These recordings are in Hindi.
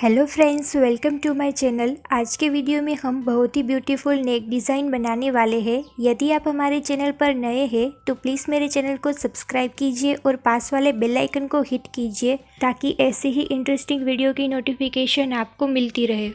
Hello friends, welcome to my channel. आज के वीडियो में हम बहुत ही ब्यूटीफुल नेक डिज़ाइन बनाने वाले हैं। यदि आप हमारे चैनल पर नए हैं तो प्लीज़ मेरे चैनल को सब्सक्राइब कीजिए और पास वाले बेल आइकन को हिट कीजिए ताकि ऐसे ही इंटरेस्टिंग वीडियो की नोटिफिकेशन आपको मिलती रहे।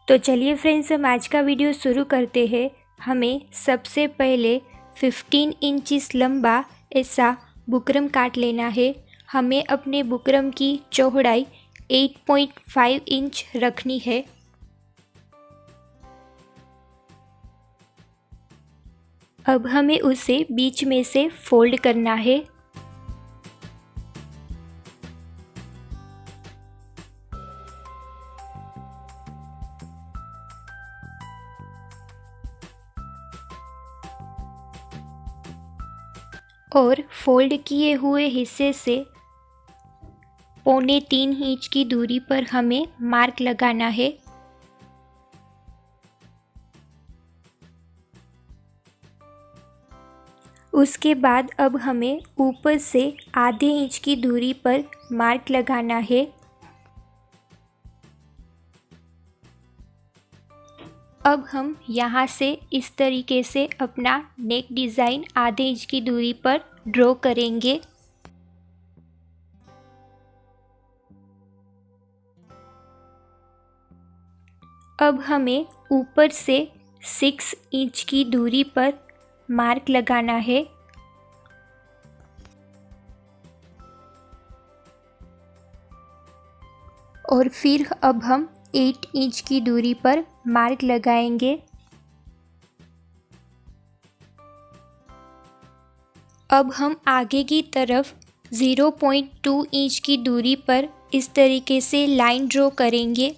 तो चलिए फ्रेंड्स, हम आज का वीडियो शुरू करते हैं। हमें सबसे पहले 15 इंचिस लंबा ऐसा बुकरम काट लेना है। हमें अपने बुकरम की चौड़ाई 8.5 इंच रखनी है। अब हमें उसे बीच में से फोल्ड करना है। और फोल्ड किए हुए हिस्से से 3.25 इंच की दूरी पर हमें मार्क लगाना है। उसके बाद अब हमें ऊपर से आधे इंच की दूरी पर मार्क लगाना है। अब हम यहाँ से इस तरीके से अपना नेक डिज़ाइन आधे इंच की दूरी पर ड्रॉ करेंगे। अब हमें ऊपर से 6 इंच की दूरी पर मार्क लगाना है। और फिर अब हम 8 इंच की दूरी पर मार्क लगाएंगे। अब हम आगे की तरफ 0.2 इंच की दूरी पर इस तरीके से लाइन ड्रॉ करेंगे।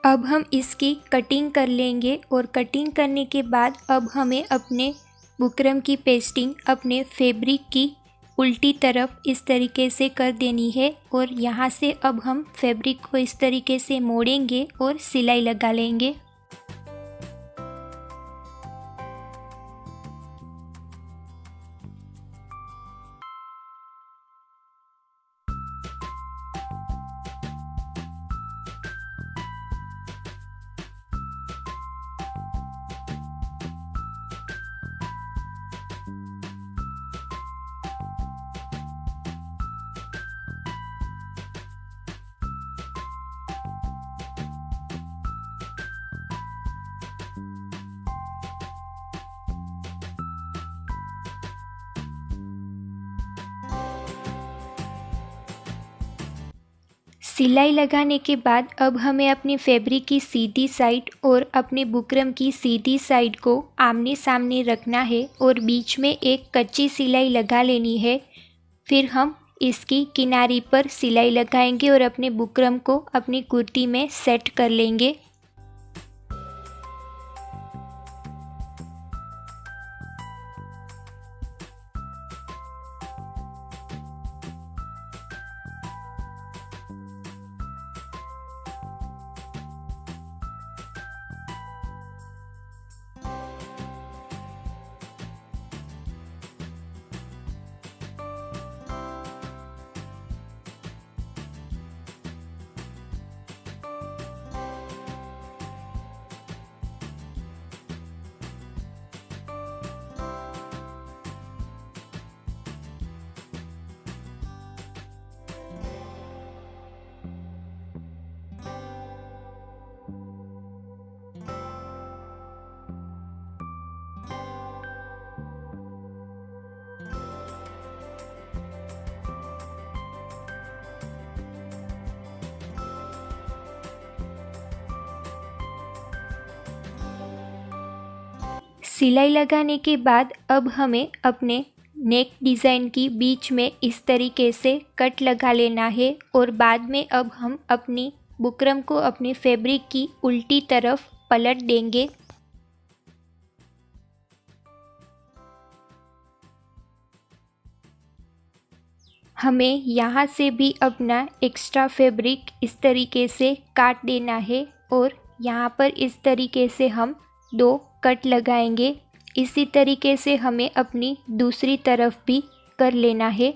अब हम इसकी कटिंग कर लेंगे और कटिंग करने के बाद अब हमें अपने बुकरम की पेस्टिंग अपने फैब्रिक की उल्टी तरफ इस तरीके से कर देनी है। और यहाँ से अब हम फैब्रिक को इस तरीके से मोड़ेंगे और सिलाई लगा लेंगे। सिलाई लगाने के बाद अब हमें अपनी फैब्रिक की सीधी साइड और अपने बुकरम की सीधी साइड को आमने सामने रखना है और बीच में एक कच्ची सिलाई लगा लेनी है। फिर हम इसकी किनारी पर सिलाई लगाएंगे और अपने बुकरम को अपनी कुर्ती में सेट कर लेंगे। सिलाई लगाने के बाद अब हमें अपने नेक डिज़ाइन की बीच में इस तरीके से कट लगा लेना है। और बाद में अब हम अपनी बुकरम को अपनी फैब्रिक की उल्टी तरफ पलट देंगे। हमें यहाँ से भी अपना एक्स्ट्रा फैब्रिक इस तरीके से काट देना है और यहाँ पर इस तरीके से हम 2 कट लगाएंगे। इसी तरीके से हमें अपनी दूसरी तरफ भी कर लेना है।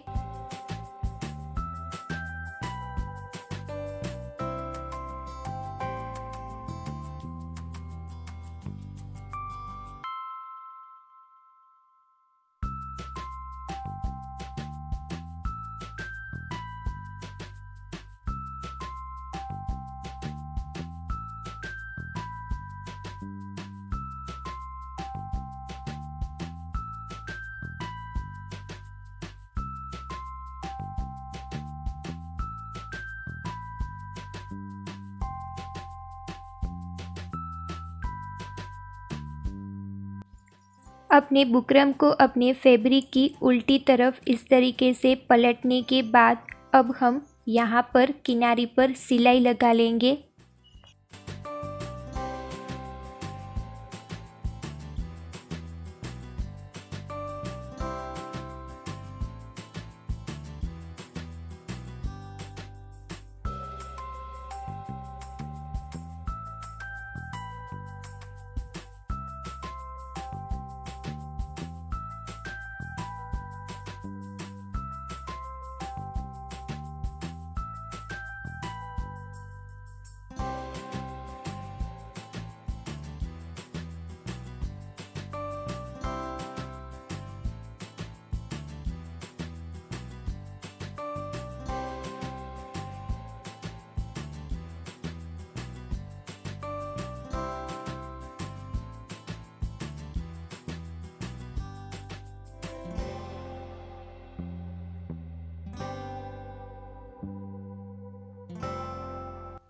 अपने बुकरम को अपने फैब्रिक की उल्टी तरफ इस तरीके से पलटने के बाद अब हम यहाँ पर किनारी पर सिलाई लगा लेंगे।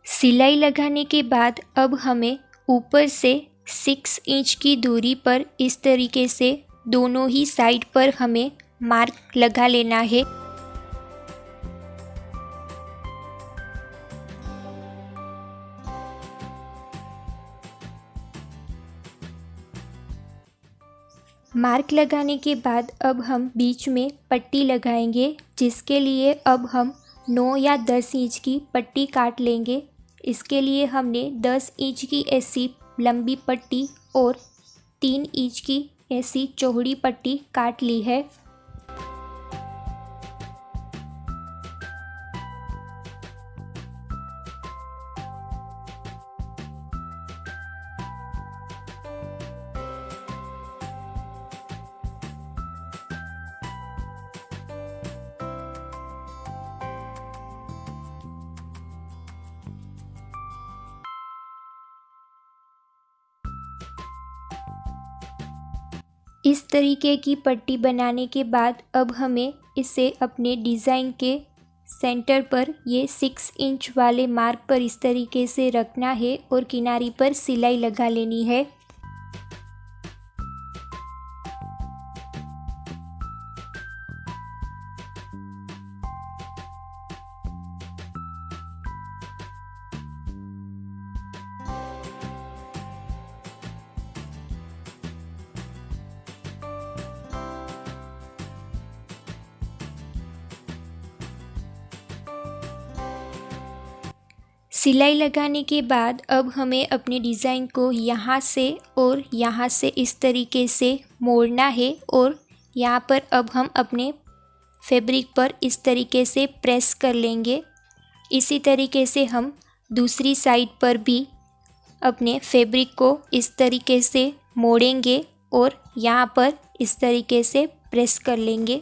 सिलाई लगाने के बाद अब हमें ऊपर से 6 इंच की दूरी पर इस तरीके से दोनों ही साइड पर हमें मार्क लगा लेना है। मार्क लगाने के बाद अब हम बीच में पट्टी लगाएंगे, जिसके लिए अब हम 9 या 10 इंच की पट्टी काट लेंगे। इसके लिए हमने 10 इंच की ऐसी लंबी पट्टी और 3 इंच की ऐसी चौड़ी पट्टी काट ली है। इस तरीके की पट्टी बनाने के बाद अब हमें इसे अपने डिज़ाइन के सेंटर पर ये 6 इंच वाले मार्क पर इस तरीके से रखना है और किनारी पर सिलाई लगा लेनी है। सिलाई लगाने के बाद अब हमें अपने डिज़ाइन को यहाँ से और यहाँ से इस तरीके से मोड़ना है और यहाँ पर अब हम अपने फैब्रिक पर इस तरीके से प्रेस कर लेंगे। इसी तरीके से हम दूसरी साइड पर भी अपने फैब्रिक को इस तरीके से मोड़ेंगे और यहाँ पर इस तरीके से प्रेस कर लेंगे।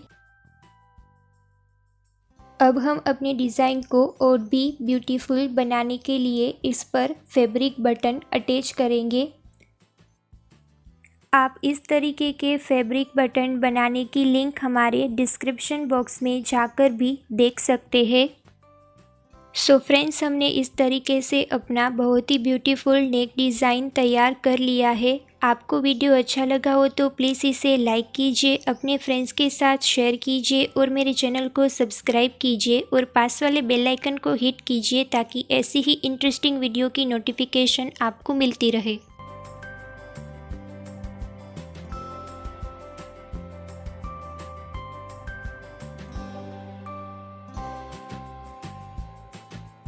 अब हम अपने डिज़ाइन को और भी ब्यूटीफुल बनाने के लिए इस पर फैब्रिक बटन अटैच करेंगे। आप इस तरीके के फैब्रिक बटन बनाने की लिंक हमारे डिस्क्रिप्शन बॉक्स में जाकर भी देख सकते हैं। सो फ्रेंड्स, हमने इस तरीके से अपना बहुत ही ब्यूटीफुल नेक डिज़ाइन तैयार कर लिया है। आपको वीडियो अच्छा लगा हो तो प्लीज़ इसे लाइक कीजिए, अपने फ्रेंड्स के साथ शेयर कीजिए और मेरे चैनल को सब्सक्राइब कीजिए और पास वाले बेल आइकन को हिट कीजिए ताकि ऐसी ही इंटरेस्टिंग वीडियो की नोटिफिकेशन आपको मिलती रहे।